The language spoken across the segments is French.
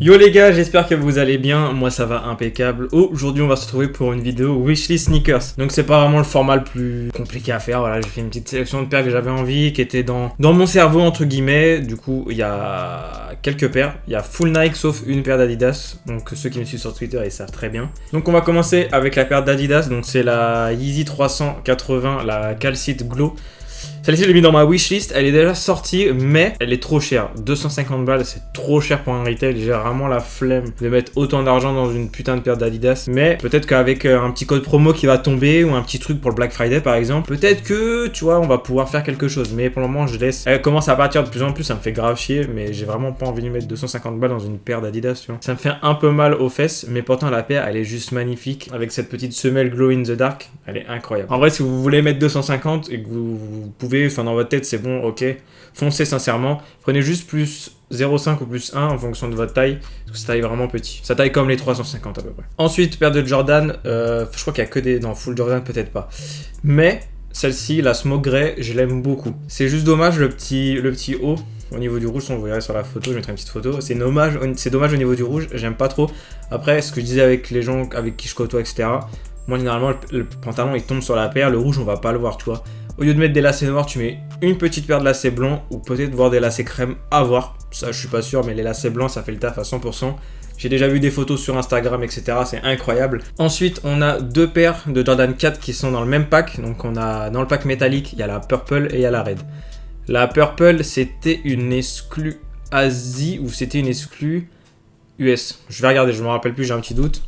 Yo les gars, j'espère que vous allez bien, moi ça va impeccable. Aujourd'hui on va se retrouver pour une vidéo Wishlist Sneakers. Donc c'est pas vraiment le format le plus compliqué à faire, voilà, j'ai fait une petite sélection de paires que j'avais envie, qui étaient dans mon cerveau entre guillemets. Du coup il y a quelques paires, il y a full Nike sauf une paire d'Adidas. Donc ceux qui me suivent sur Twitter ils savent très bien. Donc on va commencer avec la paire d'Adidas, donc c'est la Yeezy 380, la Calcite Glow. Celle-ci, je l'ai mis dans ma wishlist, elle est déjà sortie, mais elle est trop chère. 250 balles, c'est trop cher pour un retail. J'ai vraiment la flemme de mettre autant d'argent dans une putain de paire d'Adidas. Mais peut-être qu'avec un petit code promo qui va tomber, ou un petit truc pour le Black Friday par exemple, peut-être que, tu vois, on va pouvoir faire quelque chose. Mais pour le moment, je laisse. Elle commence à partir de plus en plus, ça me fait grave chier, mais j'ai vraiment pas envie de mettre 250 balles dans une paire d'Adidas, tu vois. Ça me fait un peu mal aux fesses, mais pourtant la paire, elle est juste magnifique. Avec cette petite semelle glow in the dark, elle est incroyable. En vrai, si vous voulez mettre 250 et que vous pouvez, enfin dans votre tête c'est bon, ok, foncez sincèrement, prenez juste plus 0,5 ou plus 1 en fonction de votre taille, parce que ça taille vraiment petit, ça taille comme les 350 à peu près. Ensuite, paire de Jordan, je crois qu'il y a que des, non, full Jordan peut-être pas, mais celle-ci, la Smoke Grey, je l'aime beaucoup. C'est juste dommage le petit haut au niveau du rouge, on le verrait sur la photo, je mettrai une petite photo, c'est dommage au niveau du rouge, j'aime pas trop. Après, ce que je disais avec les gens avec qui je côtoie, etc., moi généralement le pantalon il tombe sur la paire, le rouge on va pas le voir, tu vois. Au lieu de mettre des lacets noirs, tu mets une petite paire de lacets blancs ou peut-être voir des lacets crème à voir. Ça, je suis pas sûr, mais les lacets blancs, ça fait le taf à 100%. J'ai déjà vu des photos sur Instagram, etc. C'est incroyable. Ensuite, on a deux paires de Jordan 4 qui sont dans le même pack. Donc, on a dans le pack métallique, il y a la Purple et il y a la Red. La Purple, c'était une exclue Asie ou c'était une exclue US. Je vais regarder, je me rappelle plus, j'ai un petit doute.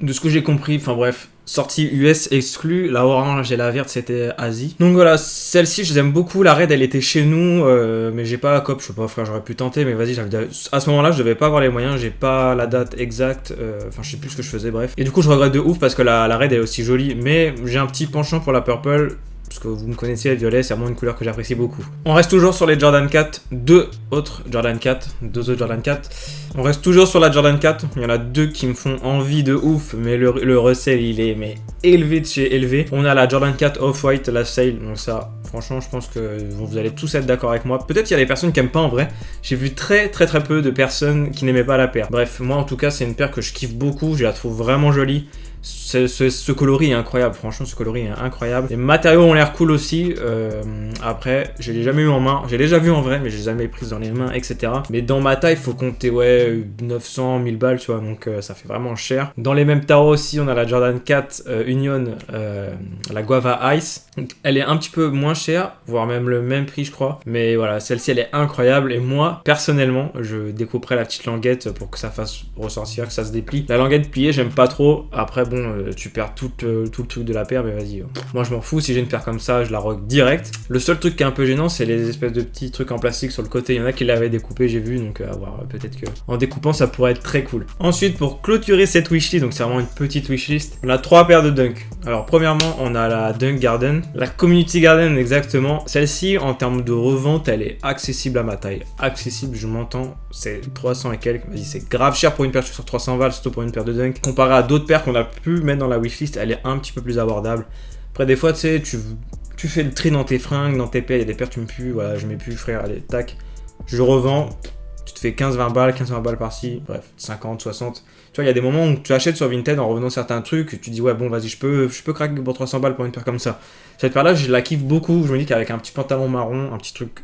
De ce que j'ai compris, enfin bref, sortie US exclue, la orange et la verte c'était Asie. Donc voilà, celle-ci je les aime beaucoup, la Red elle était chez nous, mais j'ai pas la cop, je sais pas frère, j'aurais pu tenter, mais vas-y, à ce moment-là je devais pas avoir les moyens, j'ai pas la date exacte, enfin je sais plus ce que je faisais, bref. Et du coup je regrette de ouf parce que la Red elle est aussi jolie, mais j'ai un petit penchant pour la Purple. Parce que vous me connaissez, le violet, c'est vraiment une couleur que j'apprécie beaucoup. On reste toujours sur les Jordan 4, deux autres Jordan 4. On reste toujours sur la Jordan 4. Il y en a deux qui me font envie de ouf, mais le resell, il est élevé de chez élevé. On a la Jordan 4 Off-White, la Sale. Donc ça, franchement, je pense que vous allez tous être d'accord avec moi. Peut-être qu'il y a des personnes qui n'aiment pas en vrai. J'ai vu très peu de personnes qui n'aimaient pas la paire. Bref, moi en tout cas, c'est une paire que je kiffe beaucoup. Je la trouve vraiment jolie. Ce coloris est incroyable, franchement ce coloris est incroyable. Les matériaux ont l'air cool aussi. Après, je l'ai jamais eu en main. J'ai déjà vu en vrai, mais je l'ai jamais prise dans les mains, etc. Mais dans ma taille, il faut compter 900, 1000 balles, tu vois, donc ça fait vraiment cher. Dans les mêmes tarots aussi, on a la Jordan 4 Union, la Guava Ice. Donc, elle est un petit peu moins chère, voire même le même prix, je crois. Mais voilà, celle-ci, elle est incroyable. Et moi, personnellement, je découperai la petite languette pour que ça fasse ressortir, que ça se déplie. La languette pliée, j'aime pas trop. Après, bon, tu perds tout le truc de la paire, mais vas-y. Moi, je m'en fous. Si j'ai une paire comme ça, je la rock direct. Le seul truc qui est un peu gênant, c'est les espèces de petits trucs en plastique sur le côté. Il y en a qui l'avaient découpé, j'ai vu. Donc, à voir. Peut-être que en découpant, ça pourrait être très cool. Ensuite, pour clôturer cette wishlist, donc c'est vraiment une petite wishlist, on a trois paires de Dunk. Alors, premièrement, on a la Dunk Garden. La Community Garden, exactement. Celle-ci, en termes de revente, elle est accessible à ma taille. Accessible, je m'entends. C'est 300 et quelques. Vas-y, c'est grave cher pour une paire sur 300 balles, surtout pour une paire de Dunk. Comparé à d'autres paires qu'on a pu mettre dans la wishlist, elle est un petit peu plus abordable. Après, des fois, tu sais, tu fais le tri dans tes fringues, dans tes paires, il y a des paires, tu me pues, voilà, je mets plus, frère, allez, tac. Je revends, tu te fais 15-20 balles par-ci, bref, 50, 60. Tu vois, il y a des moments où tu achètes sur Vinted en revenant certains trucs, tu dis, ouais, bon, vas-y, je peux craquer pour 300 balles pour une paire comme ça. Cette paire-là, je la kiffe beaucoup, je me dis qu'avec un petit pantalon marron, un petit truc,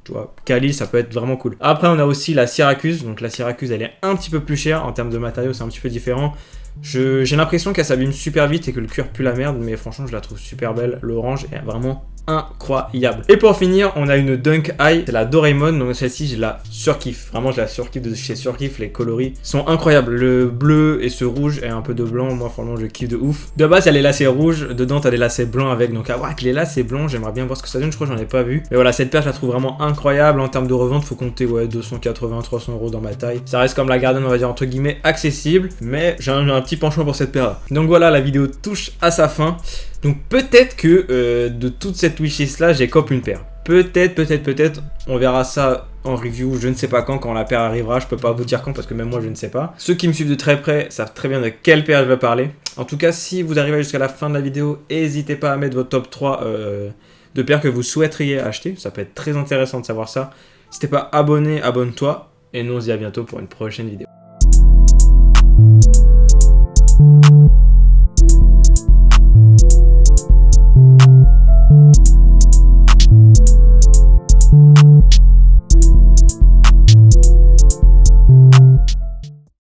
tu vois, quali, ça peut être vraiment cool. Après, on a aussi la Syracuse. Donc la Syracuse, elle est un petit peu plus chère. En termes de matériaux, c'est un petit peu différent. J'ai l'impression qu'elle s'abîme super vite et que le cuir pue la merde, mais franchement, je la trouve super belle. L'orange est vraiment incroyable. Et pour finir, on a une Dunk High, c'est la Doraemon. Donc celle-ci, je la surkiffe. Vraiment, je la surkiffe de chez Surkiff. Les coloris sont incroyables. Le bleu et ce rouge et un peu de blanc, moi, franchement, je kiffe de ouf. De base, il y a les lacets rouges. Dedans, t'as des lacets blancs avec. Donc, à voir avec les lacets blancs, j'aimerais bien voir ce que ça donne. Je crois que j'en ai pas vu. Mais voilà, cette paire, je la trouve vraiment incroyable. En termes de revente, faut compter, ouais, 280, 300 euros dans ma taille. Ça reste comme la Garden, on va dire, entre guillemets, accessible. Mais j'ai un petit penchant pour cette paire-là. Donc voilà, la vidéo touche à sa fin. Donc peut-être que de toute cette wishlist là, j'ai cop une paire. Peut-être, on verra ça en review, je ne sais pas quand la paire arrivera, je peux pas vous dire quand parce que même moi je ne sais pas. Ceux qui me suivent de très près savent très bien de quelle paire je vais parler. En tout cas, si vous arrivez jusqu'à la fin de la vidéo, n'hésitez pas à mettre votre top 3 de paires que vous souhaiteriez acheter, ça peut être très intéressant de savoir ça. Si t'es pas abonné, abonne-toi et nous on se dit à bientôt pour une prochaine vidéo.